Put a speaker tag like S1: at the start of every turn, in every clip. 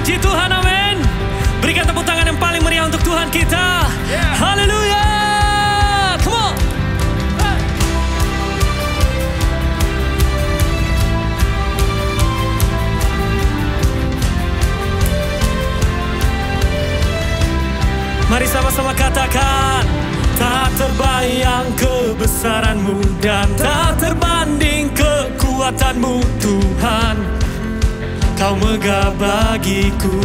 S1: Puji Tuhan, amin. Berikan tepuk tangan yang paling meriah untuk Tuhan kita. Haleluya. Come on. Mari sama-sama katakan, tak terbayang kebesaran-Mu dan tak terbanding kekuatan-Mu Tuhan. Kau megah bagiku.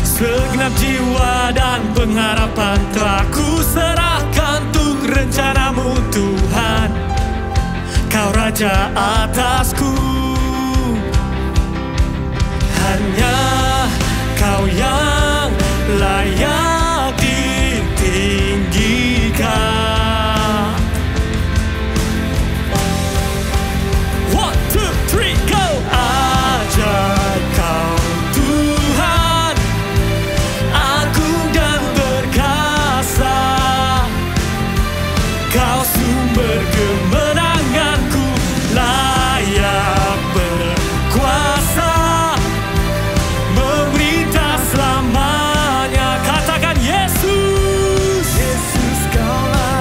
S1: Segenap jiwa dan pengharapan telah ku serahkan untuk rencana-Mu Tuhan. Kau Raja atasku. Hanya Kau yang layak ditinggikan. 1, 2, 3, go! Ajaib Kau Tuhan, agung dan perkasa. Kau sumber kemenanganku, layak berkuasa.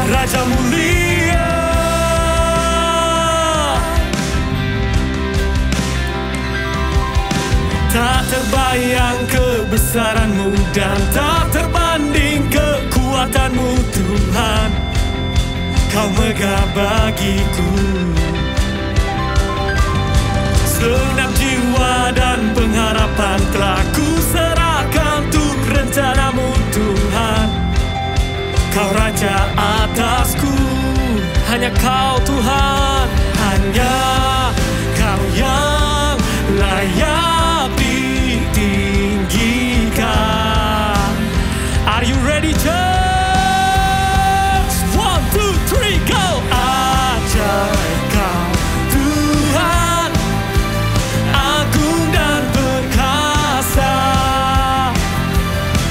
S1: Raja mulia, tak terbayang kebesaran-Mu dan tak terbanding kekuatan-Mu Tuhan. Kau megah bagiku. Segenap jiwa dan pengharapan telah ku serahkan untuk rencana-Mu Tuhan. Kau Raja atasku. Hanya Kau Tuhan, hanya Kau yang layak ditinggikan. Are you ready, church? 1, 2, 3, go! Ajaib Kau Tuhan, agung dan perkasa.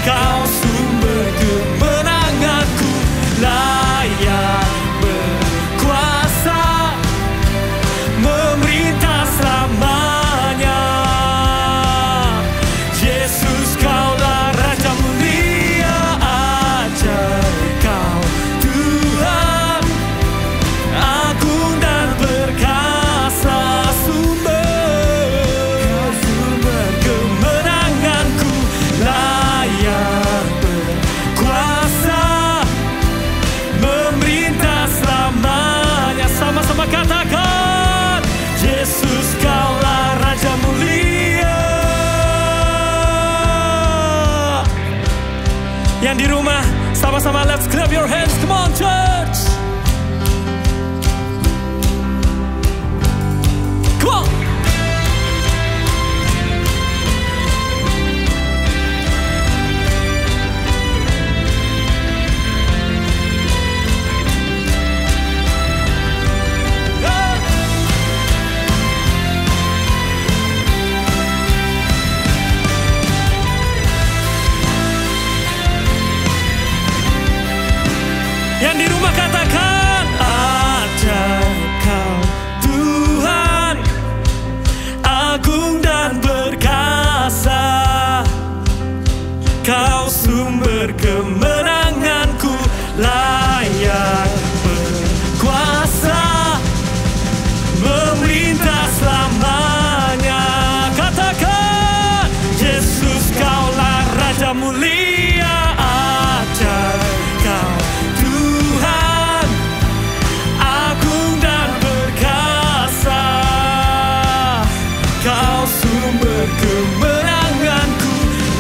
S1: Kau sumber kemenanganku, layak berkuasa, memerintah selamanya. Yesus, Kaulah Raja mulia. Ajaib Kau Tuhan, agung dan perkasa. Sumber kemenanganku, layak berkuasa, memerintah selamanya. Sama-sama katakan, Yesus, Kaulah Raja mulia. Yang di rumah, sama-sama let's clap your hands. Come on, church. Come on. Yang di rumah katakan, ajaib Kau Tuhan, agung dan perkasa. Kau sumber kemenanganku, layak berkuasa, memerintah selamanya. Katakan, Yesus, Kaulah Raja mulia. Ajaib Kau Tuhan, agung dan perkasa. Kau sumber kemenanganku,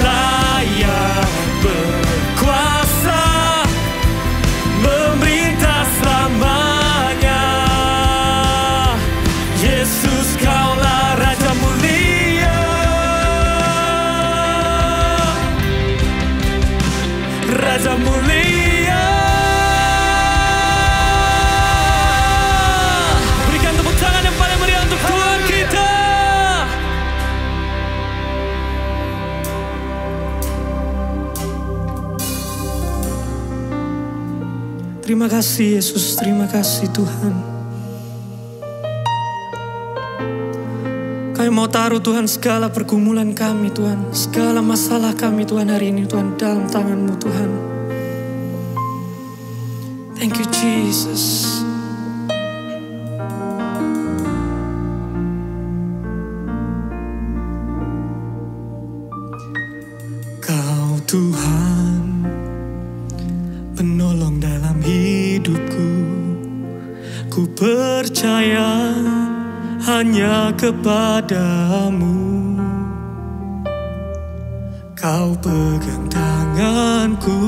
S1: layak berkuasa, memerintah selamanya. Yesus, Kaulah Raja mulia. Raja mulia. Berikan tepuk tangan yang paling meriah untuk Tuhan kita. Terima kasih Yesus, terima kasih Tuhan. Kami Kami mau taruh Tuhan segala pergumulan kami Tuhan, segala masalah kami Tuhan hari ini Tuhan dalam tangan-Mu Tuhan. Thank you Jesus. Kau Tuhan, penolong dalam hidupku. Ku percaya hanya kepadamu. Kau pegang tanganku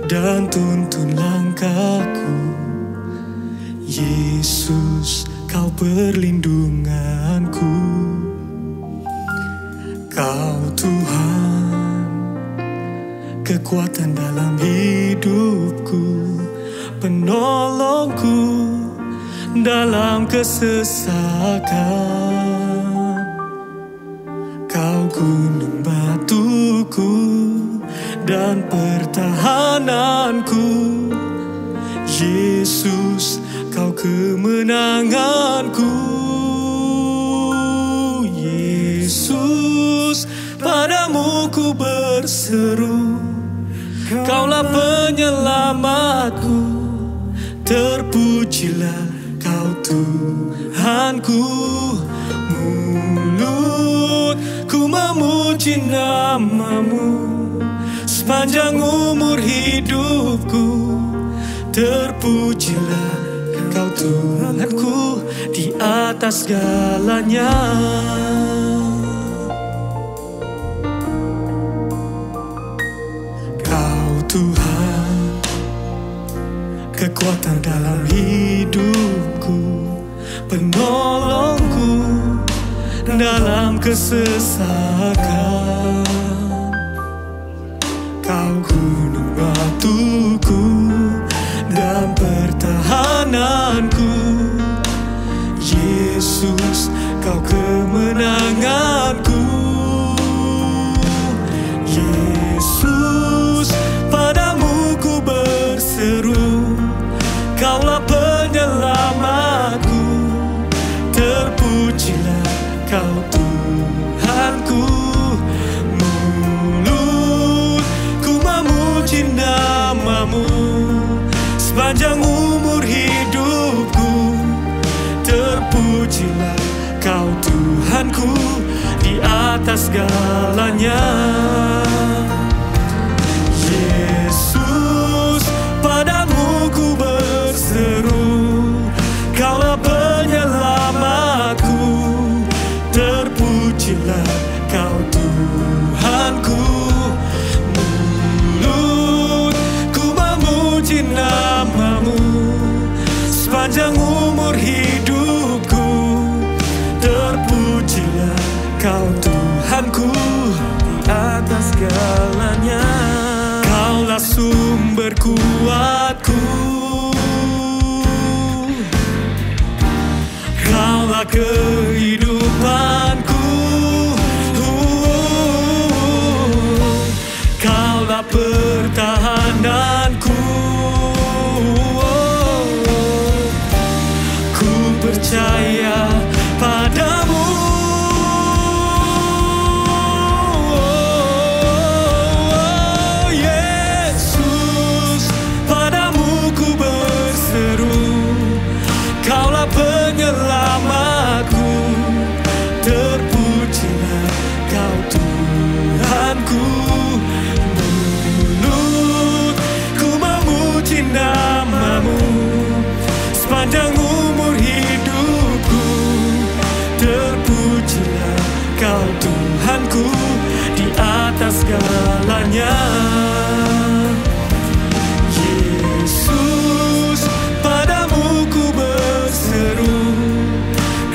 S1: dan tuntun langkahku. Yesus, Kau perlindunganku. Kau Tuhan, kekuatan dalam hidupku, penolongku dalam kesesakan. Kau gunung batuku dan pertahananku. Yesus, Kau kemenanganku. Yesus, padamu ku berseru. Kaulah penyelamatku. Terpujilah Kau Tuhanku. Mulutku memuji nama-Mu sepanjang umur hidupku. Terpujilah Kau Tuhanku di atas segalanya. Kau Tuhan, kekuatan dalam hidupku, penolongku dalam kesesakan. Kau gunung batuku dan pertahananku. Yesus, Kau kemenanganku. Yesus, padamu ku berseru. Kaulah penyelamatku. Terpujilah Kau Tuhanku. Mulutku memuji nama-Mu sepanjang umur hidupku. Terpujilah Kau Tuhanku di atas segalanya. Yesus, padamu ku berseru. Kaulah penyelamatku. Terpujilah Kau Tuhanku. Mulutku memuji nama-Mu sepanjang umur hidupku. Terpujilah Kau Tuhanku di atas segalanya. Kaulah sumber kuatku. Kaulah kehidupanku. Kaulah pertahananku. Ku percaya padamu. Yesus, padamu ku berseru. Kaulah penyelamatku. Terpujilah Kau Tuhanku. Mulutku memuji nama-Mu sepanjang umur hidupku. Terpujilah Kau Tuhanku di atas segalanya. Yesus, padamu ku berseru.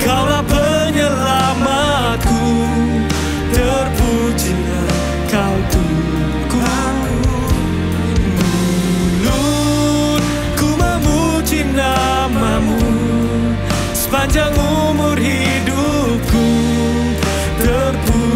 S1: Kaulah penyelamatku. Terpujilah Kau Tuhanku. Mulutku memuji nama-Mu sepanjang umur hidupku. Terpujilah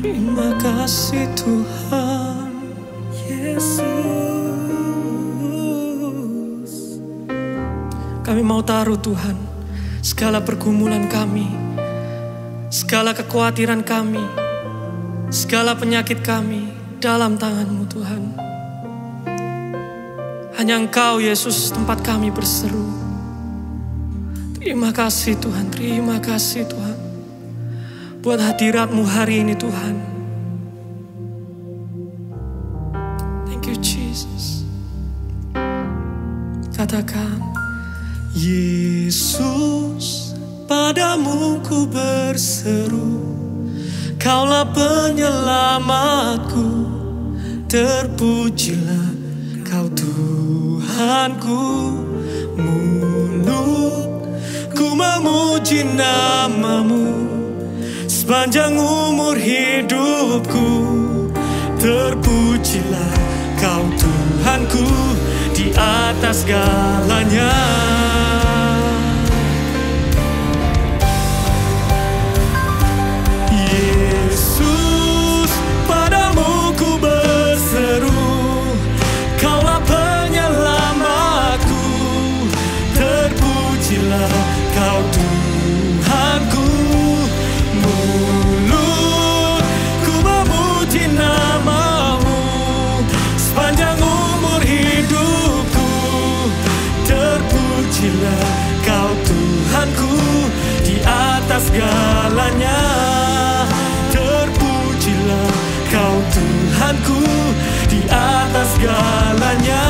S1: Terima kasih Tuhan Yesus. Kami mau taruh Tuhan segala pergumulan kami, segala kekhawatiran kami, segala penyakit kami dalam tangan-Mu Tuhan. Hanya Engkau Yesus tempat kami berseru. Terima kasih Tuhan, terima kasih Tuhan buat hadirat-Mu hari ini Tuhan. Thank you Jesus. Katakan, Yesus, padamu ku berseru, Kaulah penyelamatku, terpujilah Kau Tuhanku. Mulutku memuji nama-Mu sepanjang umur hidupku. Terpujilah Kau Tuhanku di atas segalanya. Yesus, padamu ku berseru, Kaulah penyelamatku, terpujilah Kau Tuhanku. Mulutku memuji nama-Mu sepanjang umur hidupku. Terpujilah Kau Tuhanku di atas segalanya. Terpujilah Kau Tuhanku di atas segalanya.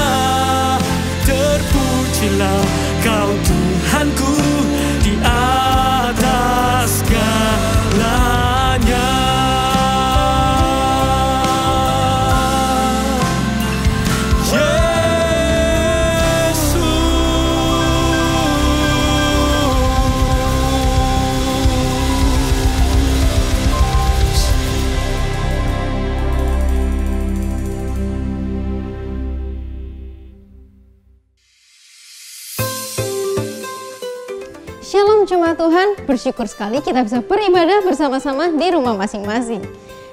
S1: Terpujilah Kau Tuhanku di atas segalanya.
S2: Shalom jemaat Tuhan, bersyukur sekali kita bisa beribadah bersama-sama di rumah masing-masing.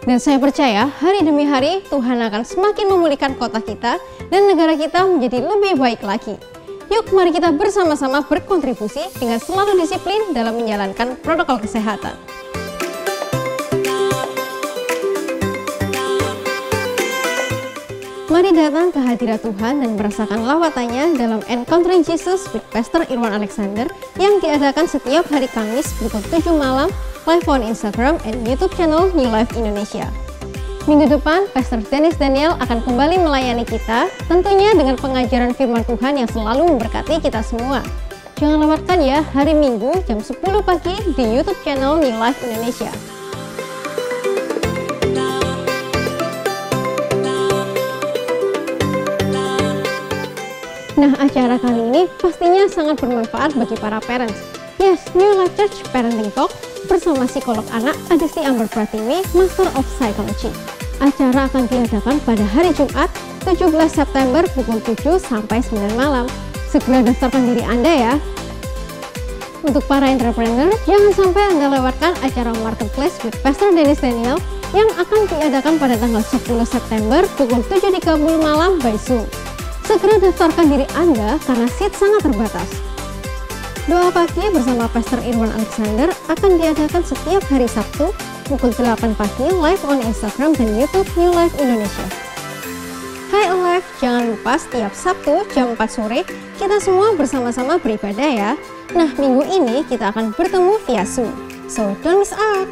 S2: Dan saya percaya hari demi hari Tuhan akan semakin memulihkan kota kita dan negara kita menjadi lebih baik lagi. Yuk mari kita bersama-sama berkontribusi dengan selalu disiplin dalam menjalankan protokol kesehatan. Mari datang ke hadirat Tuhan dan merasakan lawatannya dalam Encountering Jesus with Pastor Irwan Alexander yang diadakan setiap hari Kamis pukul 7 malam live on Instagram and YouTube channel New Life Indonesia. Minggu depan, Pastor Dennis Daniel akan kembali melayani kita, tentunya dengan pengajaran firman Tuhan yang selalu memberkati kita semua. Jangan lewatkan ya hari Minggu jam 10 pagi di YouTube channel New Life Indonesia. Nah, acara kali ini pastinya sangat bermanfaat bagi para parents. Yes, New Life Church Parenting Talk bersama psikolog anak Adisti Amber Pratimi, Master of Psychology. Acara akan diadakan pada hari Jumat, 17 September pukul 7 sampai 9 malam. Segera daftarkan diri Anda ya. Untuk para entrepreneur, jangan sampai Anda lewatkan acara Marketplace with Pastor Dennis Daniel yang akan diadakan pada tanggal 10 September pukul 7.30 malam by Zoom. Segera daftarkan diri Anda karena seat sangat terbatas. Doa pagi bersama Pastor Irwan Alexander akan diadakan setiap hari Sabtu pukul 8 pagi live on Instagram dan YouTube New Life Indonesia. Hai Alive, jangan lupa setiap Sabtu jam 4 sore kita semua bersama-sama beribadah ya. Nah, minggu ini kita akan bertemu via Zoom, so don't miss out.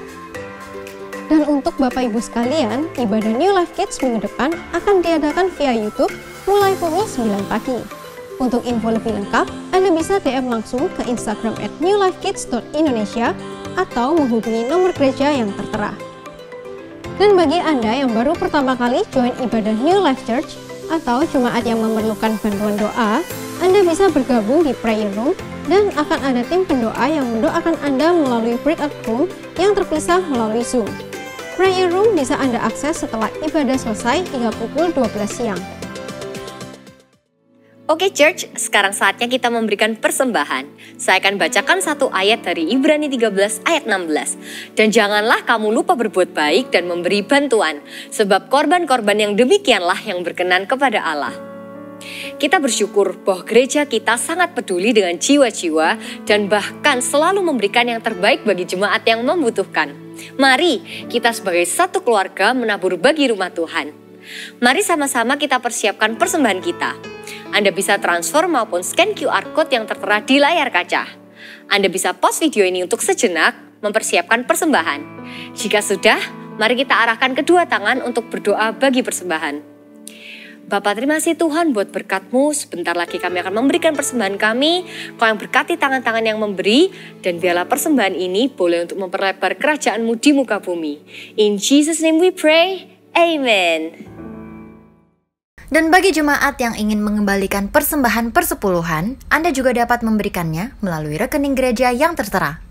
S2: Dan untuk Bapak Ibu sekalian, ibadah New Life Kids minggu depan akan diadakan via YouTube mulai pukul 9 pagi. Untuk info lebih lengkap, Anda bisa DM langsung ke Instagram @newlifekids.indonesia atau menghubungi nomor gereja yang tertera. Dan bagi Anda yang baru pertama kali join ibadah New Life Church atau jemaat yang memerlukan bantuan doa, Anda bisa bergabung di Prayer Room dan akan ada tim pendoa yang mendoakan Anda melalui breakout room yang terpisah melalui Zoom. Prayer Room bisa Anda akses setelah ibadah selesai hingga pukul 12 siang.
S3: Oke church, sekarang saatnya kita memberikan persembahan. Saya akan bacakan satu ayat dari Ibrani 13 ayat 16. Dan janganlah kamu lupa berbuat baik dan memberi bantuan, sebab korban-korban yang demikianlah yang berkenan kepada Allah. Kita bersyukur bahwa gereja kita sangat peduli dengan jiwa-jiwa dan bahkan selalu memberikan yang terbaik bagi jemaat yang membutuhkan. Mari kita sebagai satu keluarga menabur bagi rumah Tuhan. Mari sama-sama kita persiapkan persembahan kita. Anda bisa transfer maupun scan QR Code yang tertera di layar kaca. Anda bisa pause video ini untuk sejenak mempersiapkan persembahan. Jika sudah, mari kita arahkan kedua tangan untuk berdoa bagi persembahan. Bapak, terima kasih Tuhan buat berkat-Mu. Sebentar lagi kami akan memberikan persembahan kami. Kau yang berkati tangan-tangan yang memberi. Dan biarlah persembahan ini boleh untuk memperlebar kerajaan-Mu di muka bumi. In Jesus' name we pray. Amen.
S4: Dan bagi jemaat yang ingin mengembalikan persembahan persepuluhan, Anda juga dapat memberikannya melalui rekening gereja yang tertera.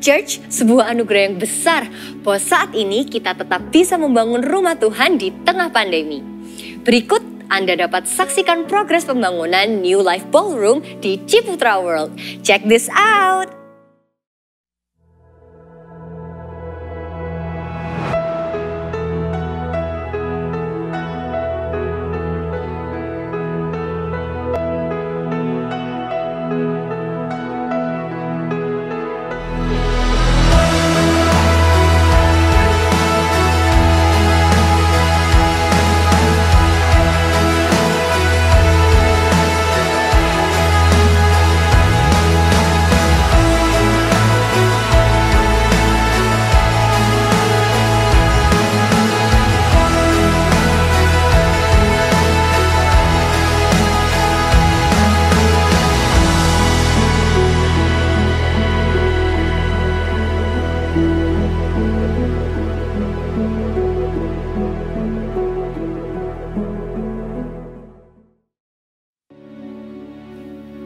S3: Church, sebuah anugerah yang besar bahwa saat ini kita tetap bisa membangun rumah Tuhan di tengah pandemi. Berikut Anda dapat saksikan progres pembangunan New Life Ballroom di Ciputra World. Check this out!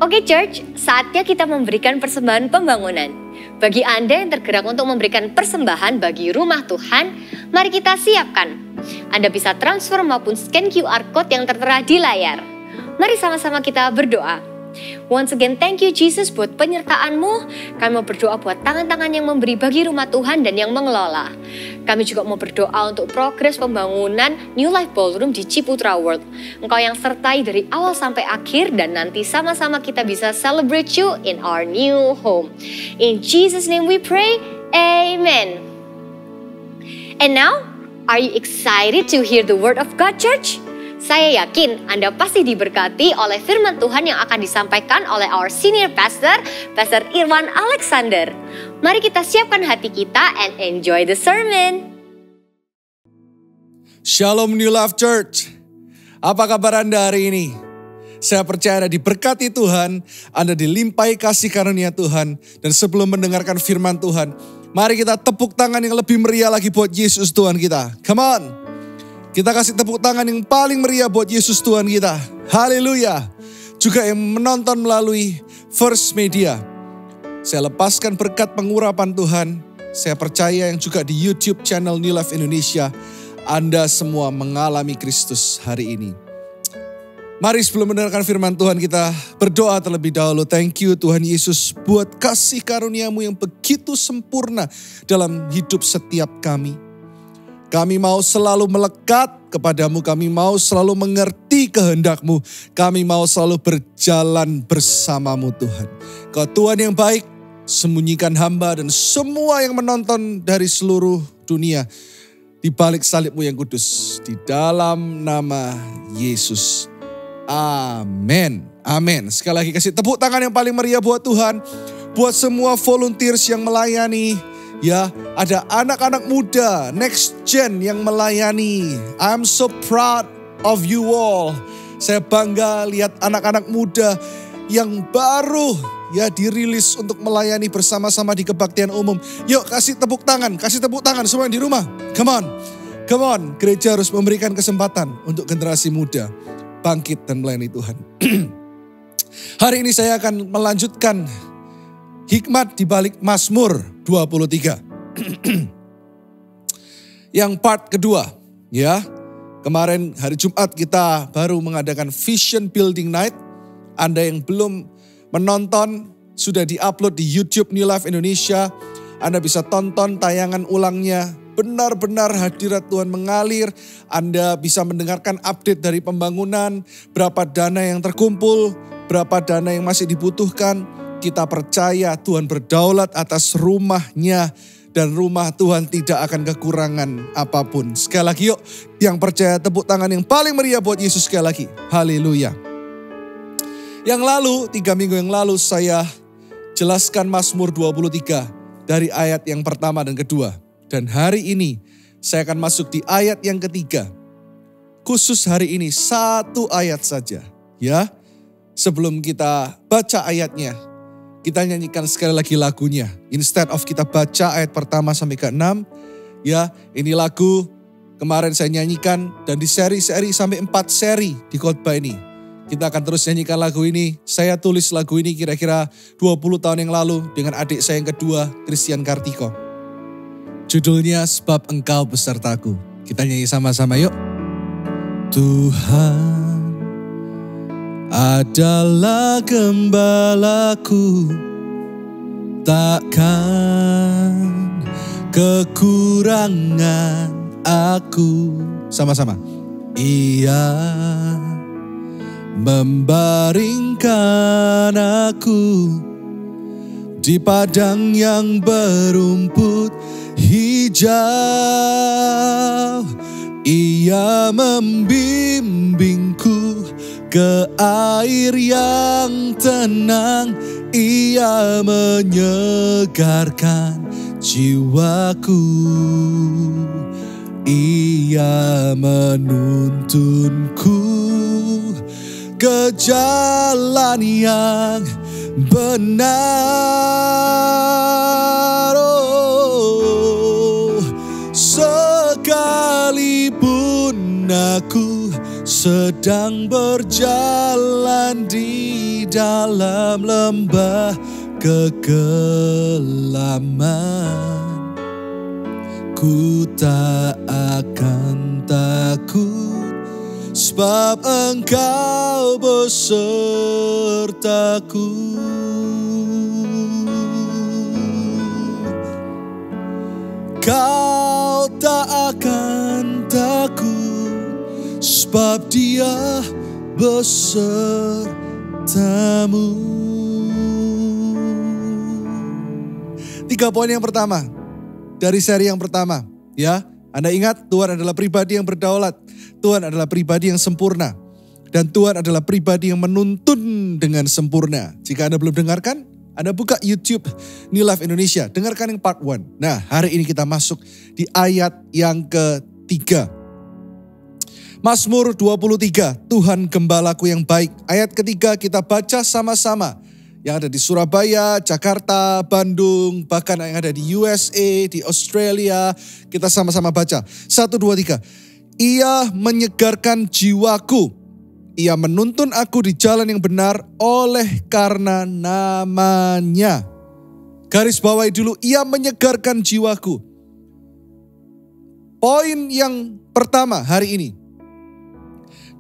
S3: Oke church, saatnya kita memberikan persembahan pembangunan. Bagi Anda yang tergerak untuk memberikan persembahan bagi rumah Tuhan, mari kita siapkan. Anda bisa transfer maupun scan QR Code yang tertera di layar. Mari sama-sama kita berdoa. Once again, thank you Jesus buat penyertaan-Mu. Kami mau berdoa buat tangan-tangan yang memberi bagi rumah Tuhan dan yang mengelola. Kami juga mau berdoa untuk progres pembangunan New Life Ballroom di Ciputra World. Engkau yang sertai dari awal sampai akhir dan nanti sama-sama kita bisa celebrate you in our new home. In Jesus' name we pray, Amen. And now, are you excited to hear the word of God, church? Saya yakin Anda pasti diberkati oleh firman Tuhan yang akan disampaikan oleh our senior pastor, Pastor Irwan Alexander. Mari kita siapkan hati kita and enjoy the sermon.
S5: Shalom New Life Church. Apa kabar Anda hari ini? Saya percaya Anda diberkati Tuhan, Anda dilimpahi kasih karunia Tuhan. Dan sebelum mendengarkan firman Tuhan, mari kita tepuk tangan yang lebih meriah lagi buat Yesus Tuhan kita. Come on. Kita kasih tepuk tangan yang paling meriah buat Yesus Tuhan kita. Haleluya. Juga yang menonton melalui First Media. Saya lepaskan berkat pengurapan Tuhan. Saya percaya yang juga di YouTube channel New Life Indonesia. Anda semua mengalami Kristus hari ini. Mari sebelum mendengarkan firman Tuhan kita berdoa terlebih dahulu. Thank you Tuhan Yesus buat kasih karunia-Mu yang begitu sempurna dalam hidup setiap kami. Kami mau selalu melekat kepadamu, kami mau selalu mengerti kehendak-Mu, kami mau selalu berjalan bersama-Mu Tuhan. Kau Tuhan yang baik, sembunyikan hamba dan semua yang menonton dari seluruh dunia di balik salib-Mu yang kudus. Di dalam nama Yesus. Amin. Amin. Sekali lagi kasih tepuk tangan yang paling meriah buat Tuhan. Buat semua volunteers yang melayani. Ya, ada anak-anak muda, next gen yang melayani. I'm so proud of you all. Saya bangga lihat anak-anak muda yang baru ya dirilis untuk melayani bersama-sama di kebaktian umum. Yuk kasih tepuk tangan semua yang di rumah. Come on, gereja harus memberikan kesempatan untuk generasi muda bangkit dan melayani Tuhan. Hari ini saya akan melanjutkan hikmat di balik Mazmur 23. Yang part kedua, ya. Kemarin hari Jumat kita baru mengadakan Vision Building Night. Anda yang belum menonton, sudah diupload di YouTube New Life Indonesia. Anda bisa tonton tayangan ulangnya. Benar-benar hadirat Tuhan mengalir. Anda bisa mendengarkan update dari pembangunan, berapa dana yang terkumpul, berapa dana yang masih dibutuhkan. Kita percaya Tuhan berdaulat atas rumahnya dan rumah Tuhan tidak akan kekurangan apapun. Sekali lagi yuk, yang percaya tepuk tangan yang paling meriah buat Yesus sekali lagi. Haleluya. Yang lalu, 3 minggu yang lalu saya jelaskan Mazmur 23 dari ayat yang pertama dan kedua. Dan hari ini saya akan masuk di ayat yang ketiga. Khusus hari ini 1 ayat saja. Ya, sebelum kita baca ayatnya, kita nyanyikan sekali lagi lagunya. Instead of kita baca ayat pertama sampai ke-6. Ya, ini lagu kemarin saya nyanyikan dan di seri-seri sampai 4 seri di khotbah ini. Kita akan terus nyanyikan lagu ini. Saya tulis lagu ini kira-kira 20 tahun yang lalu dengan adik saya yang kedua, Christian Kartiko. Judulnya Sebab Engkau Besertaku. Kita nyanyi sama-sama yuk. Tuhan adalah gembalaku, takkan kekurangan aku. Sama-sama. Ia membaringkan aku di padang yang berumput hijau. Ia membimbingku ke air yang tenang. Ia menyegarkan jiwaku. Ia menuntunku ke jalan yang benar. Oh, sekalipun aku sedang berjalan di dalam lembah kegelapan, ku tak akan takut, sebab Engkau besertaku. Kau tak akan takut, sebab Dia besertamu. 3 poin yang pertama dari seri yang pertama, ya. Anda ingat, Tuhan adalah pribadi yang berdaulat. Tuhan adalah pribadi yang sempurna. Dan Tuhan adalah pribadi yang menuntun dengan sempurna. Jika Anda belum dengarkan, Anda buka YouTube New Life Indonesia. Dengarkan yang part 1. Nah, hari ini kita masuk di ayat yang ketiga. Mazmur 23, Tuhan gembalaku yang baik. Ayat ketiga kita baca sama-sama. Yang ada di Surabaya, Jakarta, Bandung, bahkan yang ada di USA, di Australia. Kita sama-sama baca. 1, 2, 3. Ia menyegarkan jiwaku. Ia menuntun aku di jalan yang benar oleh karena namanya. Garis bawahi dulu, ia menyegarkan jiwaku. Poin yang pertama hari ini.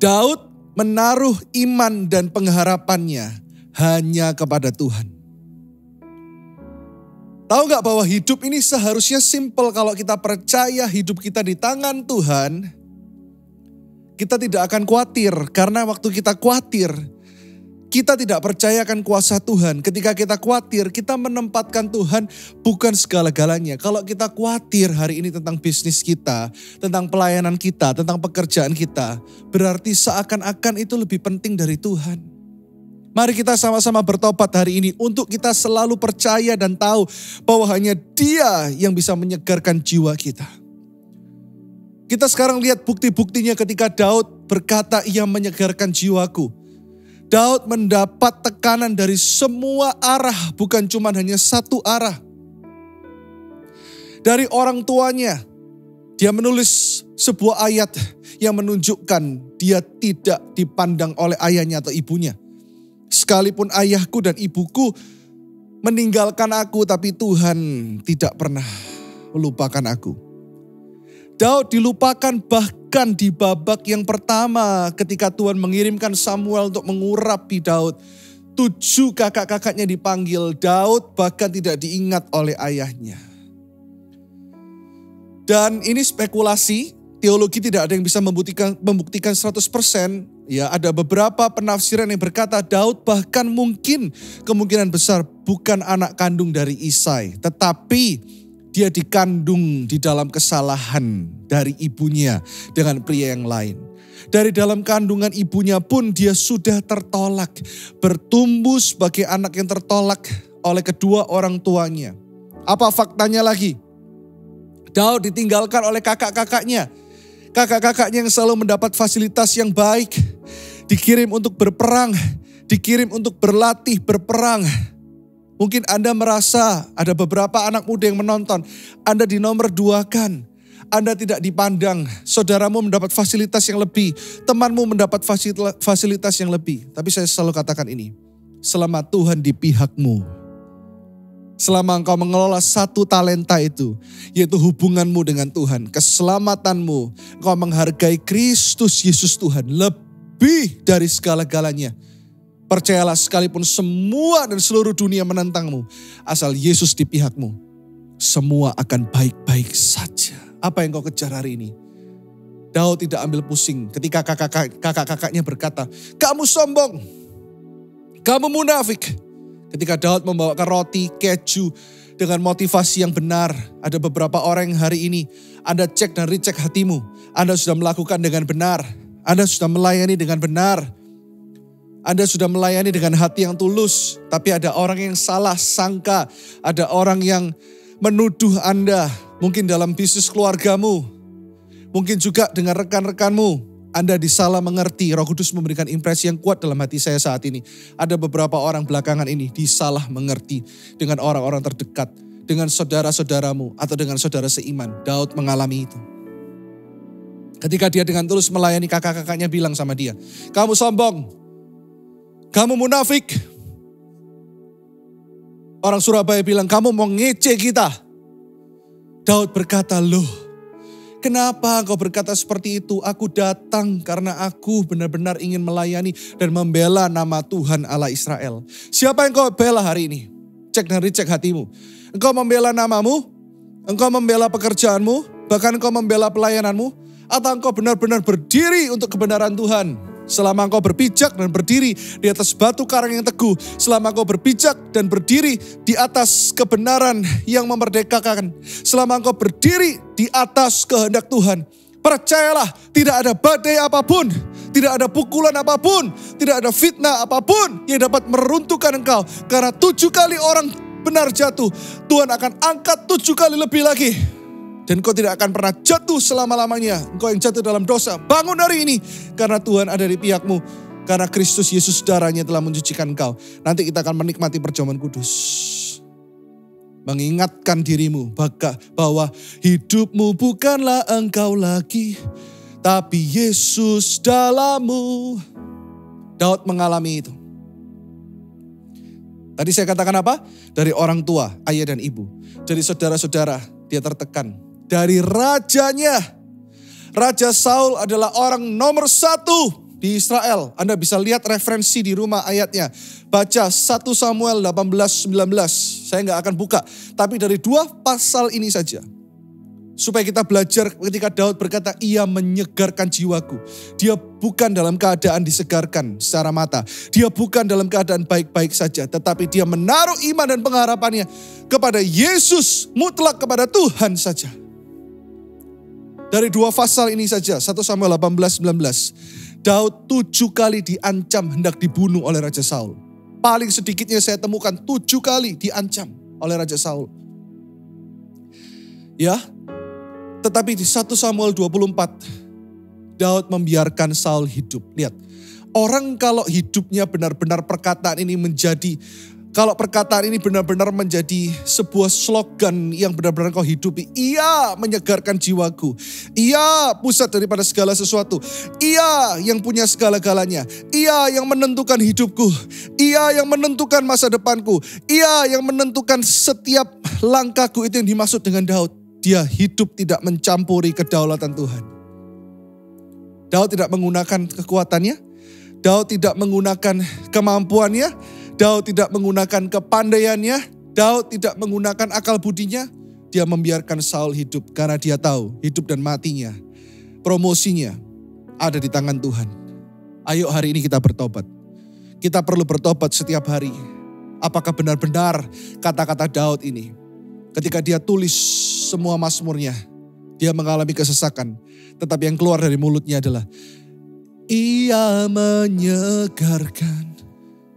S5: Daud menaruh iman dan pengharapannya hanya kepada Tuhan. Tahu gak bahwa hidup ini seharusnya simple kalau kita percaya hidup kita di tangan Tuhan. Kita tidak akan khawatir karena waktu kita khawatir, kita tidak percayakan kuasa Tuhan. Ketika kita khawatir, kita menempatkan Tuhan bukan segala-galanya. Kalau kita khawatir hari ini tentang bisnis kita, tentang pelayanan kita, tentang pekerjaan kita, berarti seakan-akan itu lebih penting dari Tuhan. Mari kita sama-sama bertobat hari ini untuk kita selalu percaya dan tahu bahwa hanya Dia yang bisa menyegarkan jiwa kita. Kita sekarang lihat bukti-buktinya ketika Daud berkata ia menyegarkan jiwaku. Daud mendapat tekanan dari semua arah, bukan cuma hanya satu arah. Dari orang tuanya, dia menulis sebuah ayat yang menunjukkan dia tidak dipandang oleh ayahnya atau ibunya. Sekalipun ayahku dan ibuku meninggalkan aku, tapi Tuhan tidak pernah melupakan aku. Daud dilupakan bahkan di babak yang pertama ketika Tuhan mengirimkan Samuel untuk mengurapi Daud. 7 kakak-kakaknya dipanggil, Daud bahkan tidak diingat oleh ayahnya. Dan ini spekulasi, teologi tidak ada yang bisa membuktikan 100%. Ya, ada beberapa penafsiran yang berkata Daud bahkan mungkin kemungkinan besar bukan anak kandung dari Isai, tetapi dia dikandung di dalam kesalahan dari ibunya dengan pria yang lain. Dari dalam kandungan ibunya pun dia sudah tertolak, bertumbuh sebagai anak yang tertolak oleh kedua orang tuanya. Apa faktanya lagi? Daud ditinggalkan oleh kakak-kakaknya. Kakak-kakaknya yang selalu mendapat fasilitas yang baik, dikirim untuk berperang, dikirim untuk berlatih berperang. Mungkin Anda merasa ada beberapa anak muda yang menonton, Anda dinomor 2-kan, Anda tidak dipandang, saudaramu mendapat fasilitas yang lebih, temanmu mendapat fasilitas yang lebih. Tapi saya selalu katakan ini, selama Tuhan di pihakmu, selama engkau mengelola satu talenta itu, yaitu hubunganmu dengan Tuhan, keselamatanmu, engkau menghargai Kristus Yesus Tuhan lebih dari segala-galanya. Percayalah, sekalipun semua dan seluruh dunia menentangmu, asal Yesus di pihakmu, semua akan baik-baik saja. Apa yang kau kejar hari ini? Daud tidak ambil pusing ketika kakak-kakaknya berkata, kamu sombong, kamu munafik. Ketika Daud membawakan roti, keju dengan motivasi yang benar. Ada beberapa orang yang hari ini Anda cek dan recheck hatimu. Anda sudah melakukan dengan benar. Anda sudah melayani dengan benar. Anda sudah melayani dengan hati yang tulus. Tapi ada orang yang salah sangka. Ada orang yang menuduh Anda. Mungkin dalam bisnis keluargamu. Mungkin juga dengan rekan-rekanmu. Anda disalah mengerti. Roh Kudus memberikan impresi yang kuat dalam hati saya saat ini. Ada beberapa orang belakangan ini disalah mengerti dengan orang-orang terdekat. Dengan saudara-saudaramu atau dengan saudara seiman. Daud mengalami itu. Ketika dia dengan tulus melayani, kakak-kakaknya bilang sama dia, kamu sombong, kamu munafik. Orang Surabaya bilang, kamu mau ngece kita. Daud berkata, loh, kenapa engkau berkata seperti itu? Aku datang karena aku benar-benar ingin melayani dan membela nama Tuhan Allah Israel. Siapa yang kau bela hari ini? Cek dan recheck hatimu. Engkau membela namamu? Engkau membela pekerjaanmu? Bahkan engkau membela pelayananmu? Atau engkau benar-benar berdiri untuk kebenaran Tuhan? Selama engkau berpijak dan berdiri di atas batu karang yang teguh. Selama engkau berpijak dan berdiri di atas kebenaran yang memerdekakan. Selama engkau berdiri di atas kehendak Tuhan. Percayalah, tidak ada badai apapun. Tidak ada pukulan apapun. Tidak ada fitnah apapun yang dapat meruntuhkan engkau. Karena 7 kali orang benar jatuh, Tuhan akan angkat 7 kali lebih lagi. Dan kau tidak akan pernah jatuh selama-lamanya. Engkau yang jatuh dalam dosa, bangun hari ini. Karena Tuhan ada di pihakmu. Karena Kristus Yesus darahnya telah mencucikan engkau. Nanti kita akan menikmati perjamuan kudus. Mengingatkan dirimu bahwa hidupmu bukanlah engkau lagi. Tapi Yesus dalammu. Daud mengalami itu. Tadi saya katakan apa? Dari orang tua, ayah dan ibu. Dari saudara-saudara, dia tertekan. Dari rajanya. Raja Saul adalah orang nomor 1 di Israel. Anda bisa lihat referensi di rumah ayatnya. Baca 1 Samuel 18-19. Saya nggak akan buka. Tapi dari 2 pasal ini saja. Supaya kita belajar ketika Daud berkata, ia menyegarkan jiwaku. Dia bukan dalam keadaan disegarkan secara mata. Dia bukan dalam keadaan baik-baik saja. Tetapi dia menaruh iman dan pengharapannya kepada Yesus, mutlak kepada Tuhan saja. Dari 2 pasal ini saja, 1 Samuel 18-19. Daud 7 kali diancam hendak dibunuh oleh Raja Saul. Paling sedikitnya saya temukan 7 kali diancam oleh Raja Saul. Ya, tetapi di 1 Samuel 24, Daud membiarkan Saul hidup. Lihat, orang kalau hidupnya benar-benar perkataan ini menjadi, kalau perkataan ini benar-benar menjadi sebuah slogan yang benar-benar kau hidupi. Ia menyegarkan jiwaku. Ia pusat daripada segala sesuatu. Ia yang punya segala-galanya. Ia yang menentukan hidupku. Ia yang menentukan masa depanku. Ia yang menentukan setiap langkahku. Itu yang dimaksud dengan Daud. dia hidup tidak mencampuri kedaulatan Tuhan. Daud tidak menggunakan kekuatannya, Daud tidak menggunakan kemampuannya, Daud tidak menggunakan kepandaiannya, Daud tidak menggunakan akal budinya. Dia membiarkan Saul hidup karena dia tahu hidup dan matinya, promosinya ada di tangan Tuhan. Ayo hari ini kita bertobat. Kita perlu bertobat setiap hari. Apakah benar-benar kata-kata Daud ini, ketika dia tulis semua mazmurnya, dia mengalami kesesakan. Tetapi yang keluar dari mulutnya adalah, Ia menyegarkan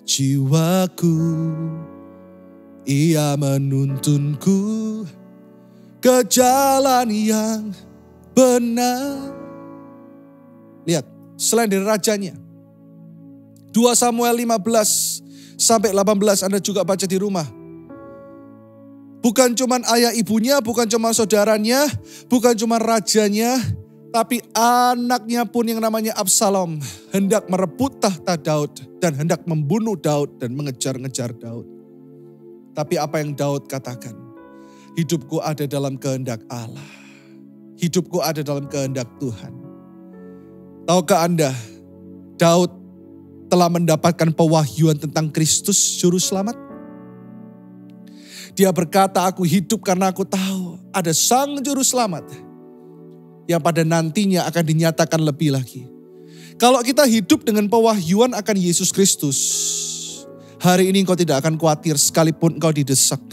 S5: jiwaku, Ia menuntunku ke jalan yang benar. Lihat, selain dari rajanya. 2 Samuel 15 sampai 18 Anda juga baca di rumah. Bukan cuma ayah ibunya, bukan cuma saudaranya, bukan cuma rajanya, tapi anaknya pun yang namanya Absalom hendak merebut tahta Daud dan hendak membunuh Daud dan mengejar-ngejar Daud. Tapi apa yang Daud katakan? Hidupku ada dalam kehendak Allah. Hidupku ada dalam kehendak Tuhan. Tahukah Anda, Daud telah mendapatkan pewahyuan tentang Kristus Juru Selamat? Dia berkata, aku hidup karena aku tahu ada Sang Juru Selamat yang pada nantinya akan dinyatakan lebih lagi. Kalau kita hidup dengan pewahyuan akan Yesus Kristus, hari ini engkau tidak akan khawatir sekalipun engkau didesak.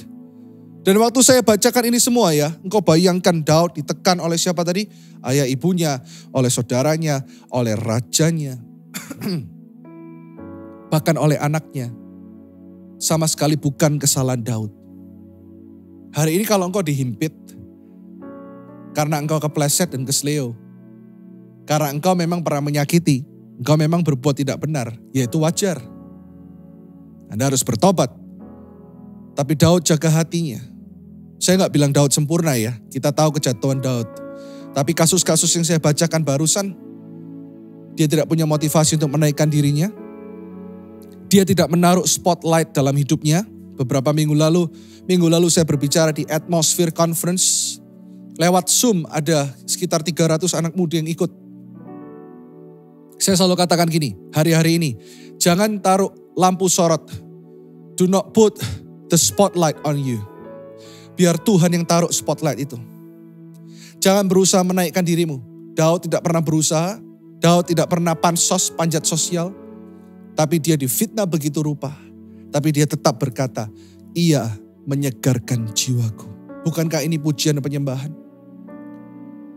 S5: Dan waktu saya bacakan ini semua ya, engkau bayangkan Daud ditekan oleh siapa tadi? Ayah ibunya, oleh saudaranya, oleh rajanya, bahkan oleh anaknya. Sama sekali bukan kesalahan Daud. Hari ini kalau engkau dihimpit, karena engkau kepleset dan kesleo, karena engkau memang pernah menyakiti, engkau memang berbuat tidak benar, yaitu wajar. Anda harus bertobat. Tapi Daud jaga hatinya. Saya nggak bilang Daud sempurna ya, kita tahu kejatuhan Daud. Tapi kasus-kasus yang saya bacakan barusan, dia tidak punya motivasi untuk menaikkan dirinya. Dia tidak menaruh spotlight dalam hidupnya. Beberapa minggu lalu saya berbicara di Atmosphere Conference. Lewat Zoom ada sekitar 300 anak muda yang ikut. Saya selalu katakan gini, hari-hari ini, jangan taruh lampu sorot. Do not put the spotlight on you. Biar Tuhan yang taruh spotlight itu. Jangan berusaha menaikkan dirimu. Daud tidak pernah berusaha. Daud tidak pernah pansos, panjat sosial. Tapi dia difitnah begitu rupa. Tapi dia tetap berkata, Ia menyegarkan jiwaku. Bukankah ini pujian dan penyembahan?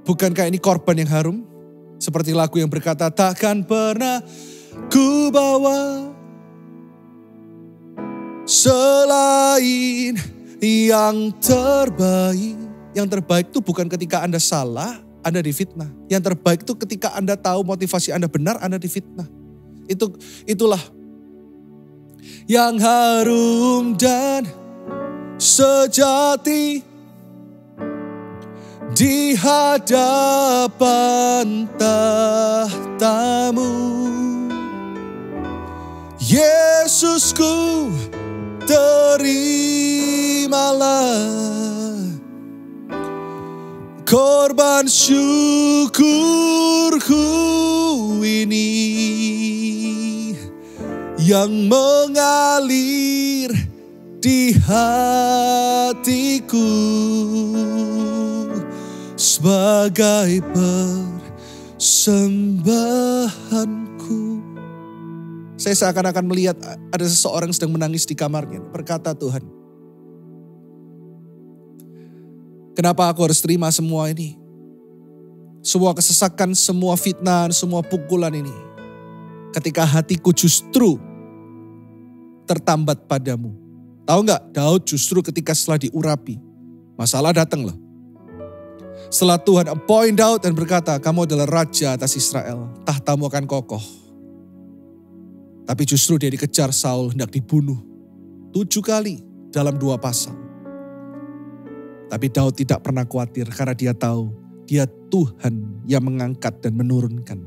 S5: Bukankah ini korban yang harum? Seperti lagu yang berkata, takkan pernah ku bawa selain yang terbaik. Yang terbaik itu bukan ketika Anda salah, Anda difitnah. Yang terbaik itu ketika Anda tahu motivasi Anda benar, Anda difitnah. Itulah yang harum dan sejati di hadapan tahtamu. Yesusku, terimalah korban syukurku ini yang mengalir di hatiku sebagai persembahanku. Saya seakan-akan melihat ada seseorang sedang menangis di kamarnya. Berkata, Tuhan, kenapa aku harus terima semua ini? Semua kesesakan, semua fitnah, semua pukulan ini. Ketika hatiku justru tertambat padamu. Tahu nggak? Daud justru ketika setelah diurapi, masalah datang loh. Setelah Tuhan appoint Daud dan berkata, kamu adalah raja atas Israel, tahtamu akan kokoh. Tapi justru dia dikejar Saul, hendak dibunuh 7 kali dalam 2 pasal. Tapi Daud tidak pernah khawatir karena dia tahu dia Tuhan yang mengangkat dan menurunkan.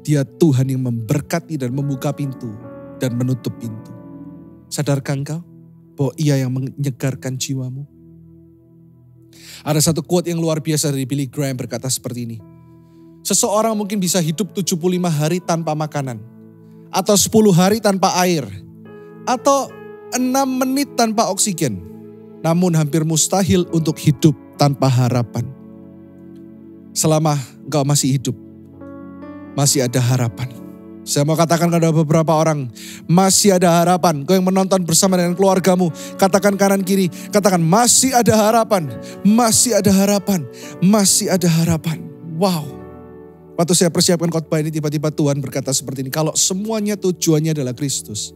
S5: Dia Tuhan yang memberkati dan membuka pintu dan menutup pintu. Sadarkah engkau bahwa Ia yang menyegarkan jiwamu? Ada satu quote yang luar biasa dari Billy Graham berkata seperti ini. Seseorang mungkin bisa hidup 75 hari tanpa makanan. Atau 10 hari tanpa air. Atau 6 menit tanpa oksigen. Namun hampir mustahil untuk hidup tanpa harapan. Selama engkau masih hidup, masih ada harapan. Saya mau katakan kepada beberapa orang, masih ada harapan. Kau yang menonton bersama dengan keluargamu, katakan kanan kiri, katakan masih ada harapan, masih ada harapan, masih ada harapan. Wow. Waktu saya persiapkan khotbah ini, tiba-tiba Tuhan berkata seperti ini, kalau semuanya tujuannya adalah Kristus.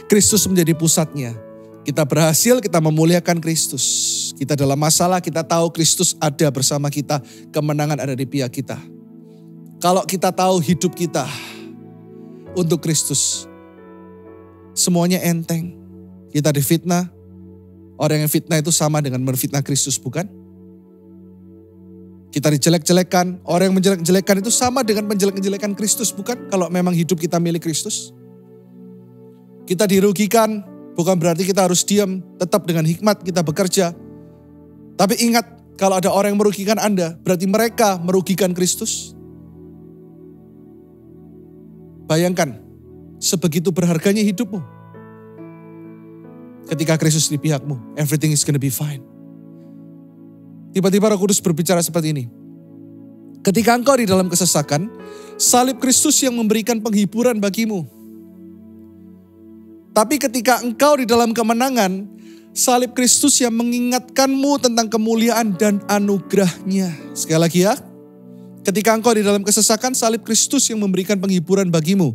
S5: Kristus menjadi pusatnya. Kita berhasil, kita memuliakan Kristus. Kita dalam masalah, kita tahu Kristus ada bersama kita, kemenangan ada di pihak kita. Kalau kita tahu hidup kita untuk Kristus, semuanya enteng. Kita difitnah, orang yang fitnah itu sama dengan menfitnah Kristus, bukan? Kita dijelek-jelekan, orang yang menjelek-jelekan itu sama dengan menjelek-jelekan Kristus, bukan? Kalau memang hidup kita milik Kristus. Kita dirugikan, bukan berarti kita harus diam, tetap dengan hikmat kita bekerja. Tapi ingat, kalau ada orang yang merugikan Anda, berarti mereka merugikan Kristus. Bayangkan, sebegitu berharganya hidupmu. Ketika Kristus di pihakmu, everything is gonna be fine. Tiba-tiba Roh Kudus berbicara seperti ini. Ketika engkau di dalam kesesakan, salib Kristus yang memberikan penghiburan bagimu. Tapi ketika engkau di dalam kemenangan, salib Kristus yang mengingatkanmu tentang kemuliaan dan anugerahnya. Sekali lagi ya. Ketika engkau di dalam kesesakan, salib Kristus yang memberikan penghiburan bagimu.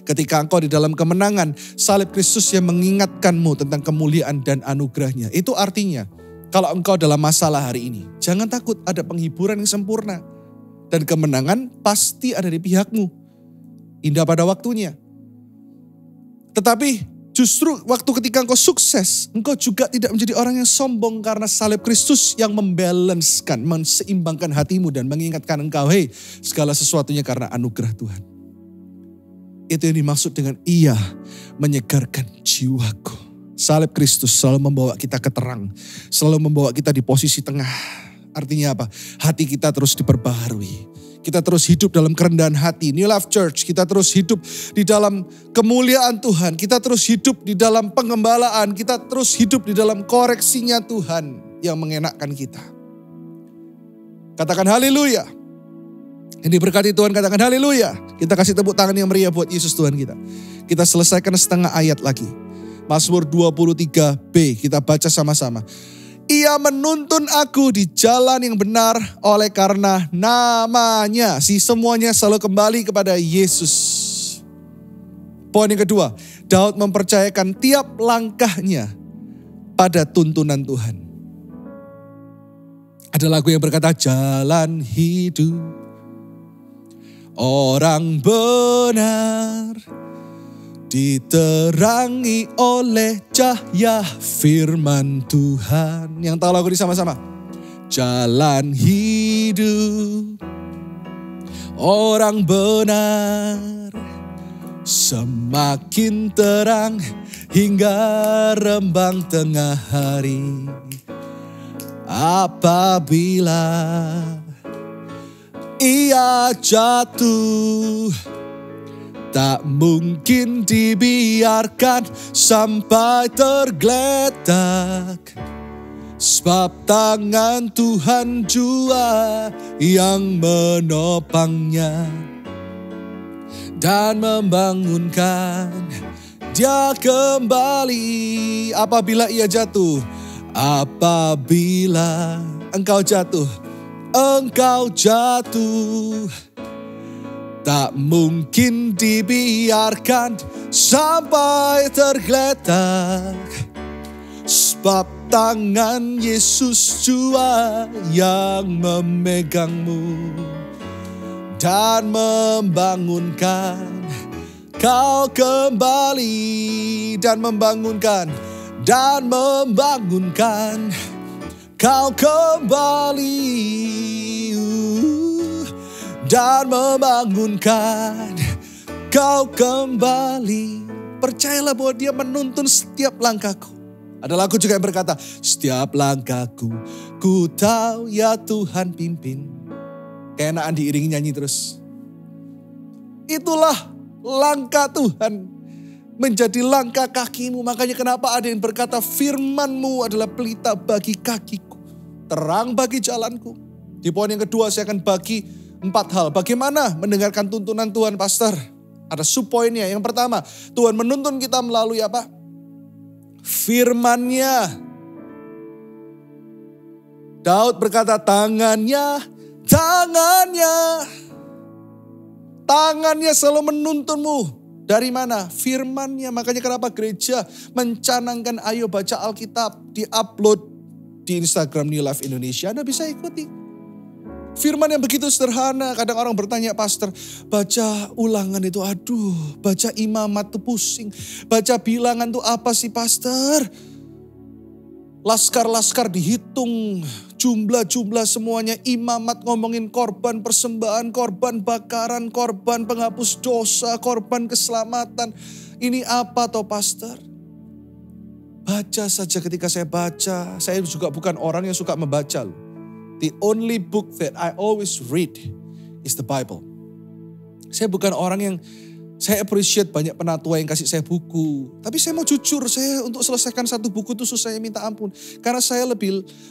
S5: Ketika engkau di dalam kemenangan, salib Kristus yang mengingatkanmu tentang kemuliaan dan anugerahnya. Itu artinya, kalau engkau dalam masalah hari ini, jangan takut, ada penghiburan yang sempurna. Dan kemenangan pasti ada di pihakmu. Indah pada waktunya. Tetapi justru waktu ketika engkau sukses, engkau juga tidak menjadi orang yang sombong karena salib Kristus yang membalanskan, menseimbangkan hatimu dan mengingatkan engkau, hey, segala sesuatunya karena anugerah Tuhan. Itu yang dimaksud dengan ia menyegarkan jiwaku. Salib Kristus selalu membawa kita ke terang, selalu membawa kita di posisi tengah. Artinya apa? Hati kita terus diperbaharui. Kita terus hidup dalam kerendahan hati. New Life Church, kita terus hidup di dalam kemuliaan Tuhan. Kita terus hidup di dalam pengembalaan. Kita terus hidup di dalam koreksinya Tuhan yang mengenakkan kita. Katakan haleluya. Yang diberkati Tuhan, katakan haleluya. Kita kasih tepuk tangan yang meriah buat Yesus Tuhan kita. Kita selesaikan setengah ayat lagi. Mazmur 23b, kita baca sama-sama. Ia menuntun aku di jalan yang benar oleh karena namanya. Semuanya selalu kembali kepada Yesus. Poin yang kedua, Daud mempercayakan tiap langkahnya pada tuntunan Tuhan. Ada lagu yang berkata, jalan hidup orang benar diterangi oleh cahaya firman Tuhan. Yang tahu lagu ini sama-sama. Jalan hidup orang benar semakin terang hingga rembang tengah hari. Apabila ia jatuh, tak mungkin dibiarkan sampai tergeletak. Sebab tangan Tuhan jua yang menopangnya dan membangunkan dia kembali. Apabila ia jatuh, apabila engkau jatuh, tak mungkin dibiarkan sampai tergeletak. Sebab tangan Yesus jua yang memegangmu dan membangunkan kau kembali. Dan membangunkan kau kembali. Dan membangunkan kau kembali. Percayalah bahwa dia menuntun setiap langkahku. Ada lagu juga yang berkata, setiap langkahku, ku tahu ya Tuhan pimpin. Keenakan diiringi nyanyi terus. Itulah langkah Tuhan menjadi langkah kakimu. Makanya kenapa ada yang berkata firman-Mu adalah pelita bagi kakiku, terang bagi jalanku. Di poin yang kedua saya akan bagi 4 hal. Bagaimana mendengarkan tuntunan Tuhan, Pastor? Ada subpoinnya. Yang pertama, Tuhan menuntun kita melalui apa? Firman-Nya. Daud berkata, tangannya selalu menuntunmu. Dari mana? Firman-Nya. Makanya kenapa gereja mencanangkan ayo baca Alkitab, di-upload di Instagram New Life Indonesia. Anda bisa ikuti. Firman yang begitu sederhana. Kadang orang bertanya, Pastor, baca ulangan itu aduh, baca imamat itu pusing. Baca bilangan itu apa sih, Pastor? Laskar-laskar dihitung, jumlah-jumlah semuanya. Imamat ngomongin korban persembahan, korban bakaran, korban penghapus dosa, korban keselamatan. Ini apa toh, Pastor? Baca saja. Ketika saya baca, saya juga bukan orang yang suka membaca loh. The only book that I always read is the Bible. Saya bukan orang yang, saya appreciate banyak penatua yang kasih saya buku. Tapi saya mau jujur, saya untuk selesaikan satu buku itu susah, saya minta ampun. Karena saya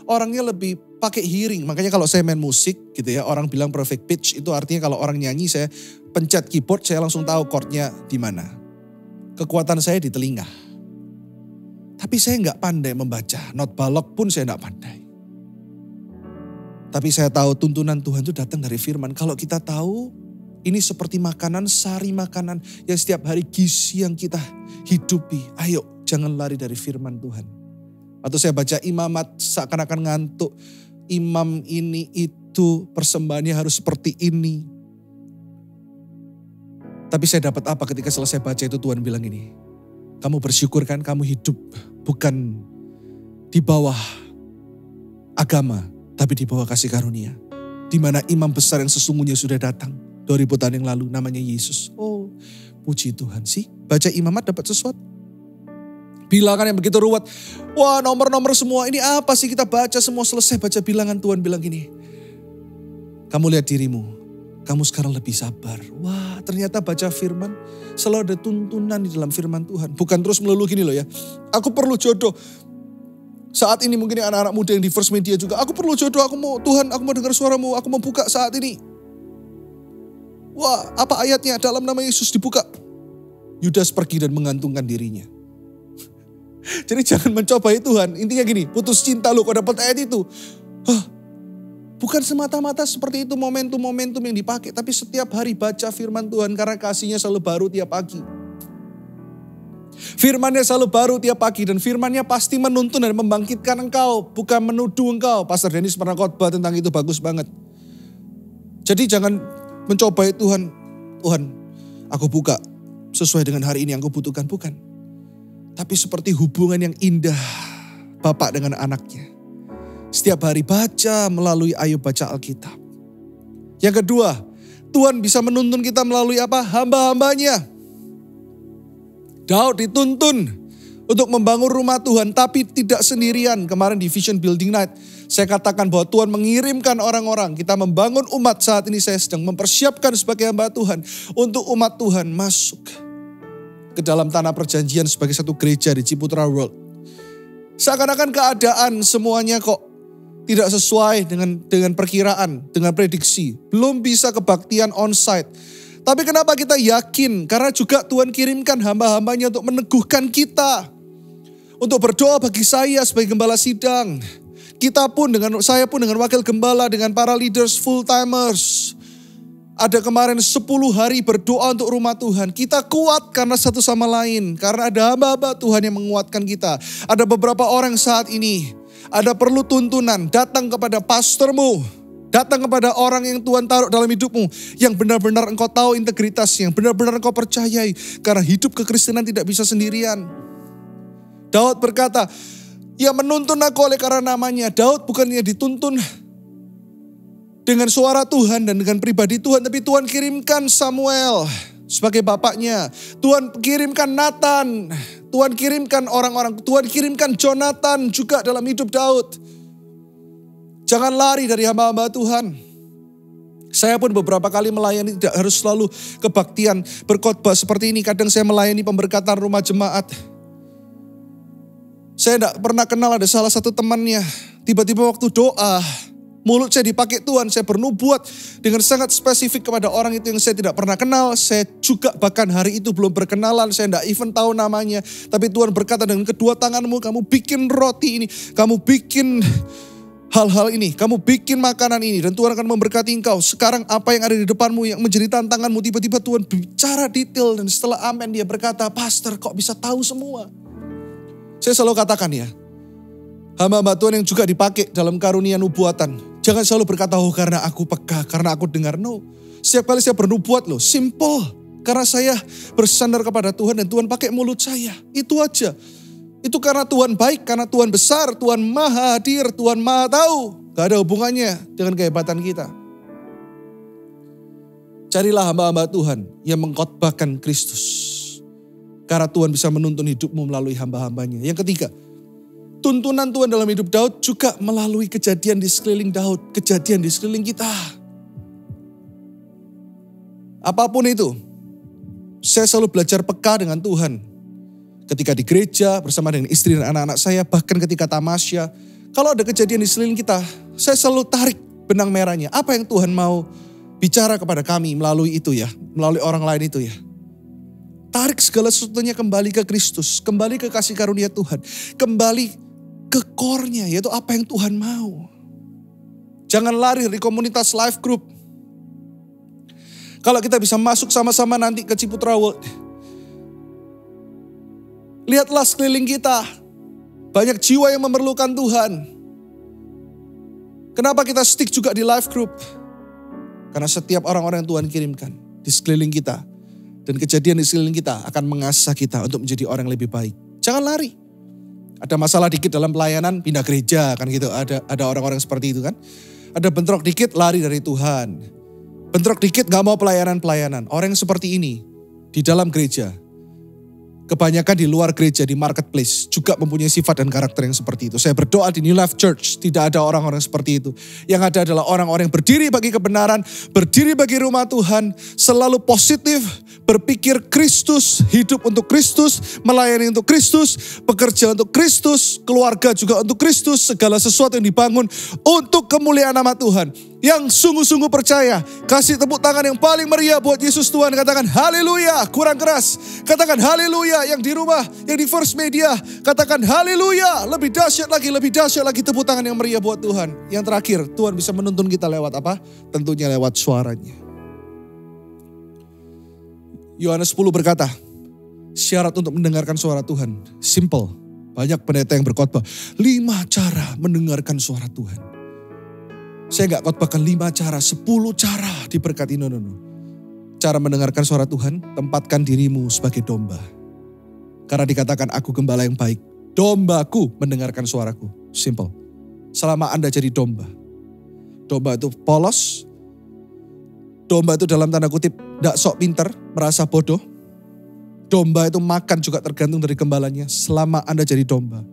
S5: orangnya lebih pakai hearing. Makanya kalau saya main musik gitu ya, orang bilang perfect pitch. Itu artinya kalau orang nyanyi, saya pencet keyboard, saya langsung tahu chordnya di mana. Kekuatan saya di telinga. Tapi saya nggak pandai membaca. Not balok pun saya nggak pandai. Tapi saya tahu tuntunan Tuhan itu datang dari firman. Kalau kita tahu ini seperti makanan, sari makanan yang setiap hari gizi yang kita hidupi. Ayo jangan lari dari firman Tuhan. Atau saya baca imamat seakan-akan ngantuk. Imam ini itu persembahannya harus seperti ini. Tapi saya dapat apa ketika selesai baca itu? Tuhan bilang ini. Kamu bersyukur kan kamu hidup bukan di bawah agama. Tapi di bawah kasih karunia. Di mana imam besar yang sesungguhnya sudah datang 2000 tahun yang lalu, namanya Yesus. Oh, puji Tuhan sih. Baca imamat dapat sesuatu. Bilangan yang begitu ruwet. Wah, nomor-nomor semua. Ini apa sih kita baca semua selesai baca bilangan. Tuhan bilang gini. Kamu lihat dirimu. Kamu sekarang lebih sabar. Wah, ternyata baca firman selalu ada tuntunan di dalam firman Tuhan. Bukan terus melulu gini loh ya. Aku perlu jodoh. Saat ini mungkin anak-anak muda yang di First Media juga. Aku perlu jodoh, aku mau Tuhan, aku mau dengar suaramu, aku mau buka saat ini. Wah, apa ayatnya? Dalam nama Yesus dibuka. Yudas pergi dan mengantungkan dirinya. Jadi jangan mencobai Tuhan. Intinya gini, putus cinta lo kok dapat ayat itu. Bukan semata-mata seperti itu momentum-momentum yang dipakai. Tapi setiap hari baca firman Tuhan karena kasihnya selalu baru tiap pagi. Firman-Nya selalu baru tiap pagi dan firman-Nya pasti menuntun dan membangkitkan engkau, bukan menuduh engkau. Pastor Dennis pernah khotbah tentang itu, bagus banget. Jadi jangan mencobai Tuhan. Tuhan, aku buka sesuai dengan hari ini yang aku butuhkan, bukan. Tapi seperti hubungan yang indah Bapak dengan anaknya. Setiap hari baca melalui ayo baca Alkitab. Yang kedua, Tuhan bisa menuntun kita melalui apa? Hamba-hambanya. Daud dituntun untuk membangun rumah Tuhan tapi tidak sendirian. Kemarin di Vision Building Night saya katakan bahwa Tuhan mengirimkan orang-orang. Kita membangun umat saat ini, saya sedang mempersiapkan sebagai hamba Tuhan untuk umat Tuhan masuk ke dalam tanah perjanjian sebagai satu gereja di Ciputra World. Seakan-akan keadaan semuanya kok tidak sesuai dengan perkiraan, dengan prediksi. Belum bisa kebaktian on-site. Tapi kenapa kita yakin? Karena juga Tuhan kirimkan hamba-hambanya untuk meneguhkan kita. Untuk berdoa bagi saya sebagai gembala sidang. Saya pun dengan wakil gembala, dengan para leaders full-timers. Ada kemarin 10 hari berdoa untuk rumah Tuhan. Kita kuat karena satu sama lain. Karena ada hamba-hamba Tuhan yang menguatkan kita. Ada beberapa orang saat ini. Ada perlu tuntunan, datang kepada pastormu. Datang kepada orang yang Tuhan taruh dalam hidupmu. Yang benar-benar engkau tahu integritasnya. Yang benar-benar engkau percayai. Karena hidup kekristenan tidak bisa sendirian. Daud berkata, ya menuntun aku oleh karena namanya. Daud bukannya dituntun dengan suara Tuhan dan dengan pribadi Tuhan. Tapi Tuhan kirimkan Samuel. sebagai bapaknya. Tuhan kirimkan Nathan, Tuhan kirimkan orang-orang, Tuhan kirimkan Jonathan juga dalam hidup Daud. Jangan lari dari hamba-hamba Tuhan. Saya pun beberapa kali melayani, tidak harus selalu kebaktian berkhotbah seperti ini. Kadang saya melayani pemberkatan rumah jemaat. Saya tidak pernah kenal ada salah satu temannya. Tiba-tiba waktu doa, mulut saya dipakai Tuhan. Saya bernubuat dengan sangat spesifik kepada orang itu yang saya tidak pernah kenal. Saya juga bahkan hari itu belum berkenalan. Saya tidak even tahu namanya. Tapi Tuhan berkata, dengan kedua tanganmu kamu bikin roti ini. Kamu bikin hal-hal ini, kamu bikin makanan ini, dan Tuhan akan memberkati engkau. Sekarang apa yang ada di depanmu yang menjadi tantanganmu, tiba-tiba Tuhan bicara detail, dan setelah amin dia berkata, pastor kok bisa tahu semua? Saya selalu katakan ya, hamba-hamba Tuhan yang juga dipakai dalam karunia nubuatan, jangan selalu berkata, oh karena aku peka, karena aku dengar. No, setiap kali saya bernubuat loh, simple. Karena saya bersandar kepada Tuhan dan Tuhan pakai mulut saya, itu aja. Itu karena Tuhan baik, karena Tuhan besar, Tuhan maha hadir, Tuhan maha tahu. Gak ada hubungannya dengan kehebatan kita. Carilah hamba-hamba Tuhan yang mengkhotbahkan Kristus. Karena Tuhan bisa menuntun hidupmu melalui hamba-hambanya. Yang ketiga, tuntunan Tuhan dalam hidup Daud juga melalui kejadian di sekeliling Daud. Kejadian di sekeliling kita. Apapun itu, saya selalu belajar peka dengan Tuhan. Ketika di gereja bersama dengan istri dan anak-anak saya, bahkan ketika tamasya, kalau ada kejadian di sekeliling kita, saya selalu tarik benang merahnya. Apa yang Tuhan mau bicara kepada kami melalui itu ya, melalui orang lain itu ya. Tarik segala sesuatunya kembali ke Kristus, kembali ke kasih karunia Tuhan, kembali ke core-nya, yaitu apa yang Tuhan mau. Jangan lari dari komunitas life group. Kalau kita bisa masuk sama-sama nanti ke Ciputra World, lihatlah sekeliling kita. Banyak jiwa yang memerlukan Tuhan. Kenapa kita stick juga di life group? Karena setiap orang-orang yang Tuhan kirimkan di sekeliling kita. Dan kejadian di sekeliling kita akan mengasah kita untuk menjadi orang yang lebih baik. Jangan lari. Ada masalah dikit dalam pelayanan, pindah gereja kan gitu. Ada orang-orang seperti itu kan. Ada bentrok dikit, lari dari Tuhan. Bentrok dikit gak mau pelayanan-pelayanan. Orang yang seperti ini di dalam gereja, kebanyakan di luar gereja, di marketplace, juga mempunyai sifat dan karakter yang seperti itu. Saya berdoa di New Life Church, tidak ada orang-orang seperti itu. Yang ada adalah orang-orang yang berdiri bagi kebenaran, berdiri bagi rumah Tuhan, selalu positif, berpikir Kristus, hidup untuk Kristus, melayani untuk Kristus, bekerja untuk Kristus, keluarga juga untuk Kristus, segala sesuatu yang dibangun untuk kemuliaan nama Tuhan. Yang sungguh-sungguh percaya, kasih tepuk tangan yang paling meriah buat Yesus Tuhan. Katakan haleluya, kurang keras. Katakan haleluya yang di rumah, yang di First Media. Katakan haleluya, lebih dahsyat lagi tepuk tangan yang meriah buat Tuhan. Yang terakhir, Tuhan bisa menuntun kita lewat apa? Tentunya lewat suaranya. Yohanes 10 berkata, syarat untuk mendengarkan suara Tuhan, simple. Banyak pendeta yang berkhotbah, 5 cara mendengarkan suara Tuhan. Saya gak khotbahkan 5 cara, 10 cara diberkati. No. Cara mendengarkan suara Tuhan, tempatkan dirimu sebagai domba. Karena dikatakan aku gembala yang baik. Dombaku mendengarkan suaraku. Simple. Selama Anda jadi domba. Domba itu polos. Domba itu dalam tanda kutip gak sok pinter, merasa bodoh. Domba itu makan juga tergantung dari gembalanya. Selama Anda jadi domba,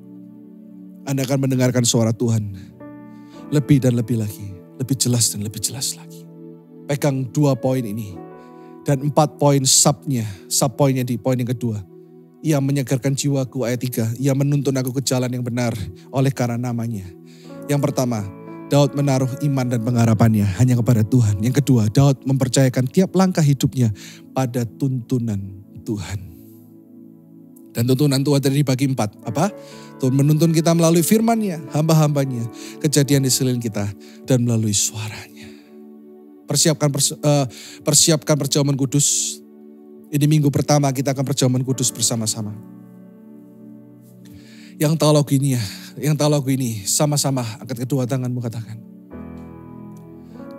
S5: Anda akan mendengarkan suara Tuhan. Lebih dan lebih lagi. Lebih jelas dan lebih jelas lagi. Pegang 2 poin ini. Dan 4 poin sub-poinnya di poin yang kedua. Ia menyegarkan jiwaku, ayat 3. Ia menuntun aku ke jalan yang benar oleh karena namanya. Yang pertama, Daud menaruh iman dan pengharapannya hanya kepada Tuhan. Yang kedua, Daud mempercayakan tiap langkah hidupnya pada tuntunan Tuhan. Dan tuntunan Tuhan tadi dibagi 4. Apa? Tuhan menuntun kita melalui firman-Nya, hamba-hambanya, kejadian di sekeliling kita, dan melalui suaranya. Persiapkan perjamuan kudus. Ini minggu pertama kita akan perjamuan kudus bersama-sama. Yang tahu lagu ini, sama-sama angkat kedua tanganmu, katakan.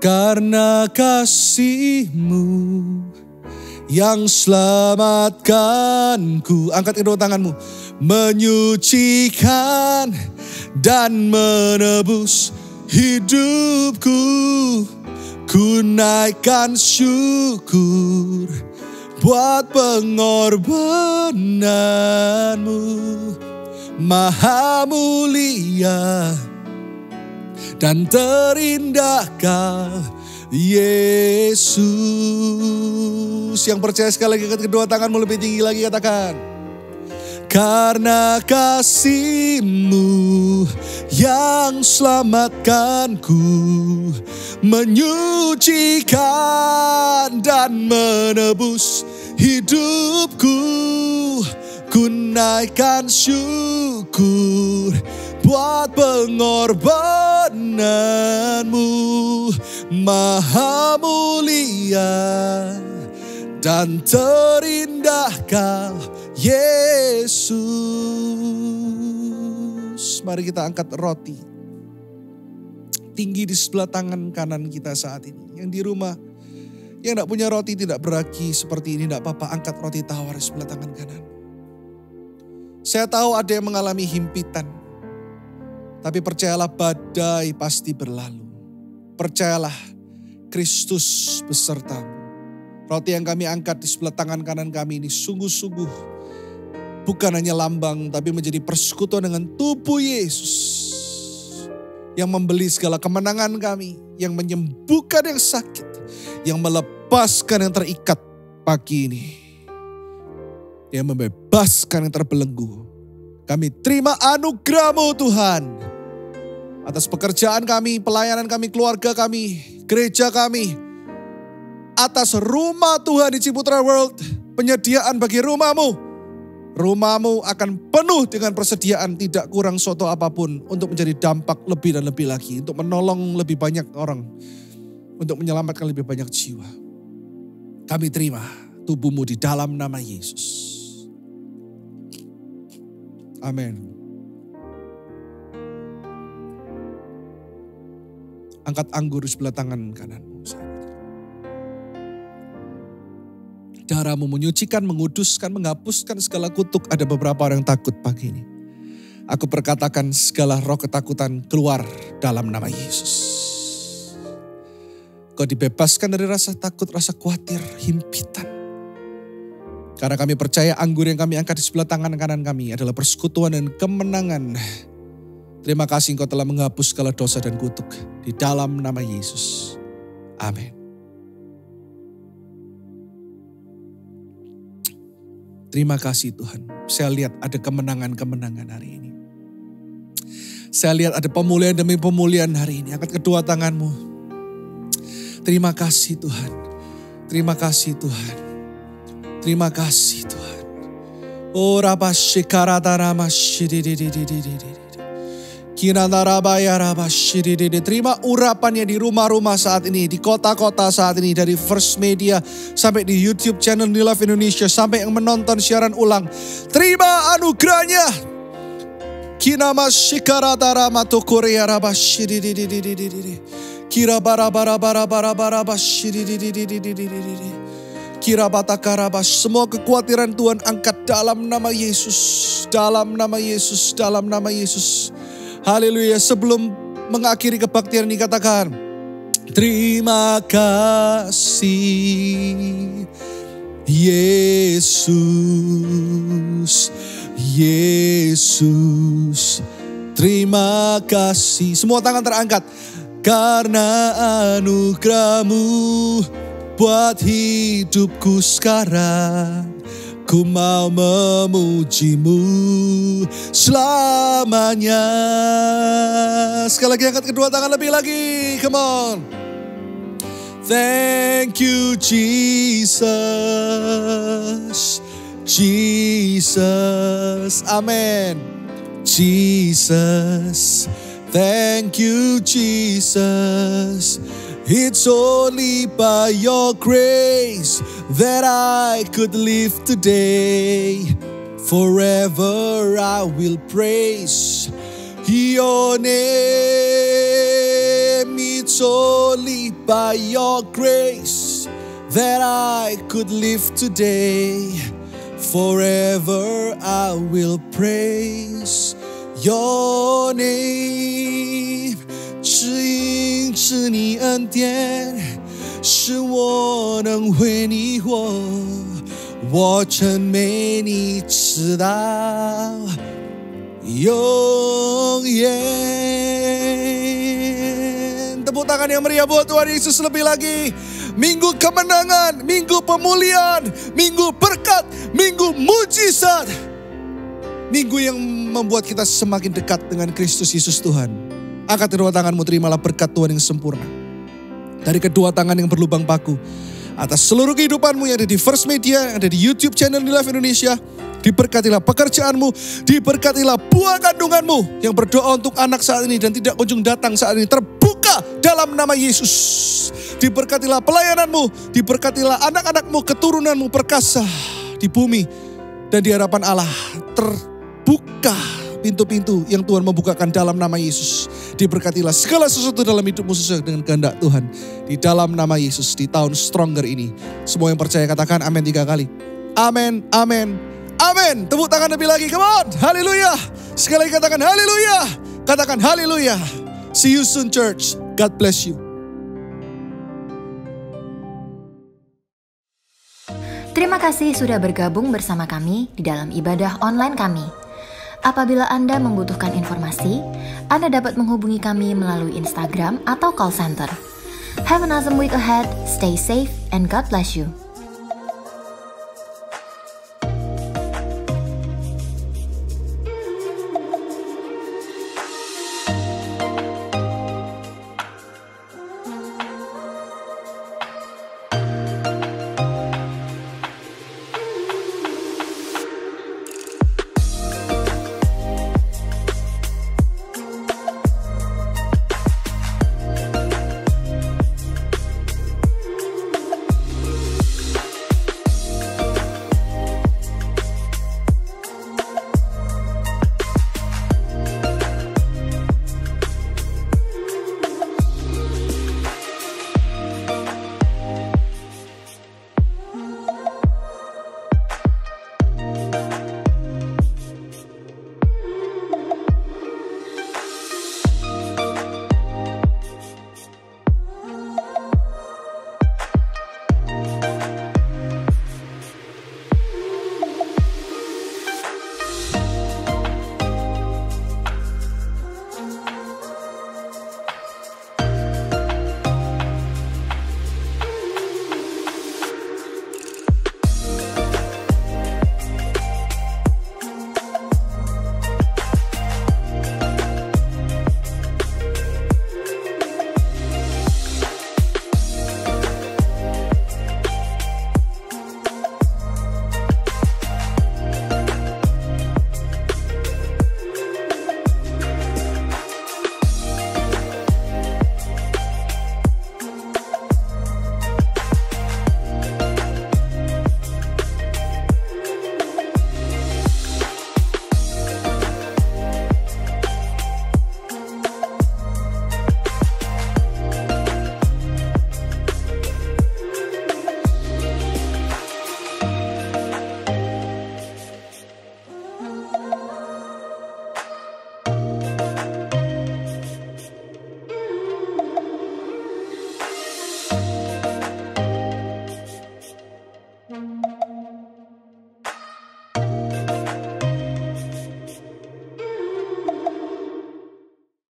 S5: Karena kasih-Mu yang selamatkanku, angkat kedua tanganmu, menyucikan dan menebus hidupku. Ku naikkan syukur buat pengorbananmu. Maha mulia dan terindah Kau Yesus. Yang percaya sekali lagi, angkat kedua tanganmu lebih tinggi lagi, katakan. Karena kasih-Mu yang selamatkanku, menyucikan dan menebus hidupku. Ku naikkan syukur buat pengorbananmu. Maha mulia dan terindah Kau Yesus. Mari kita angkat roti tinggi di sebelah tangan kanan kita saat ini. Yang di rumah, yang tidak punya roti tidak beragi seperti ini, tidak apa-apa, angkat roti tawar di sebelah tangan kanan. Saya tahu ada yang mengalami himpitan, tapi percayalah badai pasti berlalu. Percayalah Kristus besertamu. Roti yang kami angkat di sebelah tangan kanan kami ini sungguh-sungguh bukan hanya lambang, tapi menjadi persekutuan dengan tubuh Yesus. Yang membeli segala kemenangan kami, yang menyembuhkan yang sakit, yang melepaskan yang terikat pagi ini, yang membebaskan yang terbelenggu. Kami terima anugerah-Mu Tuhan, atas pekerjaan kami, pelayanan kami, keluarga kami, gereja kami, atas rumah Tuhan di Ciputra World, penyediaan bagi rumah-Mu. Rumah-Mu akan penuh dengan persediaan, tidak kurang suatu apapun untuk menjadi dampak lebih dan lebih lagi, untuk menolong lebih banyak orang, untuk menyelamatkan lebih banyak jiwa. Kami terima tubuh-Mu di dalam nama Yesus. Amin. Angkat anggur di sebelah tangan kananmu. Darah-Mu menyucikan, menguduskan, menghapuskan segala kutuk. Ada beberapa orang yang takut pagi ini. Aku perkatakan segala roh ketakutan keluar dalam nama Yesus. Kau dibebaskan dari rasa takut, rasa khawatir, himpitan. Karena kami percaya anggur yang kami angkat di sebelah tangan kanan kami adalah persekutuan dan kemenangan. Terima kasih Engkau telah menghapus segala dosa dan kutuk. Di dalam nama Yesus. Amin. Terima kasih Tuhan. Saya lihat ada kemenangan-kemenangan hari ini. Saya lihat ada pemulihan demi pemulihan hari ini. Angkat kedua tanganmu. Terima kasih Tuhan. Terima kasih Tuhan. Terima kasih Tuhan. Oh rabashikarata shididididididididid. Terima urapannya di rumah-rumah saat ini, di kota-kota saat ini, dari First Media sampai di YouTube channel New Life Indonesia, sampai yang menonton siaran ulang. Terima anugerahnya. Kinama shikarata ramato korea rabashididididididid. Kira bara bara bara bara bara bashididididididid. Kira batakarabas. Semua kekhawatiran Tuhan angkat dalam nama Yesus, dalam nama Yesus, dalam nama Yesus. Haleluya. Sebelum mengakhiri kebaktian ini katakan, terima kasih Yesus, Yesus, terima kasih. Semua tangan terangkat. Karena anugerah-Mu buat hidupku sekarang. Ku mau memuji-Mu selamanya. Sekali lagi angkat kedua tangan lebih lagi. Come on. Thank you Jesus. Jesus. Amen. Jesus. Thank you Jesus. It's only by your grace that I could live today. Forever I will praise your name. It's only by your grace that I could live today. Forever I will praise your name. 只因是你恩典，使我能为你活，我真没你知道永远. Tepuk tangan yang meriah buat Tuhan Yesus lebih lagi. Minggu kemenangan, minggu pemulihan, minggu berkat, minggu mujizat. Minggu yang membuat kita semakin dekat dengan Kristus Yesus Tuhan. Angkat kedua tanganmu, terimalah berkat Tuhan yang sempurna. Dari kedua tangan yang berlubang paku. Atas seluruh kehidupanmu yang ada di First Media, yang ada di YouTube channel New Life Indonesia. Diberkatilah pekerjaanmu, diberkatilah buah kandunganmu yang berdoa untuk anak saat ini dan tidak kunjung datang saat ini. Terbuka dalam nama Yesus. Diberkatilah pelayananmu, diberkatilah anak-anakmu, keturunanmu perkasa di bumi. Dan di hadapan Allah terbuka pintu-pintu yang Tuhan membukakan dalam nama Yesus. Diberkatilah segala sesuatu dalam hidupmu sesuai dengan kehendak Tuhan. Di dalam nama Yesus di tahun Stronger ini. Semua yang percaya katakan amin 3 kali. Amin, amin, amin. Tepuk tangan lebih lagi, come on. Haleluya. Sekali lagi katakan haleluya. Katakan haleluya. See you soon church. God bless you.
S4: Terima kasih sudah bergabung bersama kami di dalam ibadah online kami. Apabila Anda membutuhkan informasi, Anda dapat menghubungi kami melalui Instagram atau call center. Have an awesome week ahead, stay safe, and God bless you.